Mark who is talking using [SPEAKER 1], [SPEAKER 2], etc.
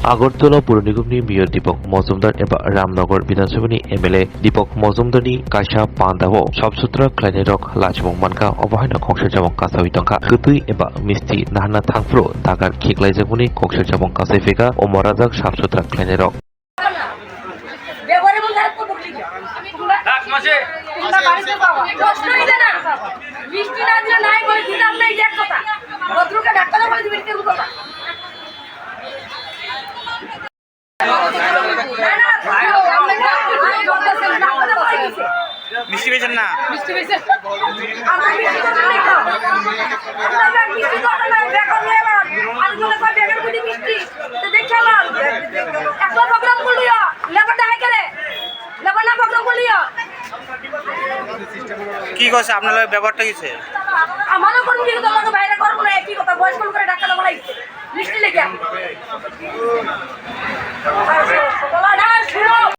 [SPEAKER 1] আগরতলা পৌর निगमनि मेयर दीपक मजुमदार एबा रामनगर विधानसभानि एमएलए दीपक मजुमदारनि काइसा पान्दाव सबसुत्रा क्लाइनेरक लाचमुं मानका अबहायना खंसरजामुं कासावि तंखा गतुइ एबा मिस्ति नाहाना थांफ्रो दागार खेख्लाइजामुनि खंसरजामुं कासाइफेगा अमराजाक सबसुत्रा क्लाइनेरक
[SPEAKER 2] মিষ্টি পেয়েছেন না কি কইছে আপনার ব্যাপারটা কিছে
[SPEAKER 3] আমারও কোন কি তোমাকে বাইরে করব না একই কথা বয়স কোন করে ঢাকা লাগা মিষ্টি লেগে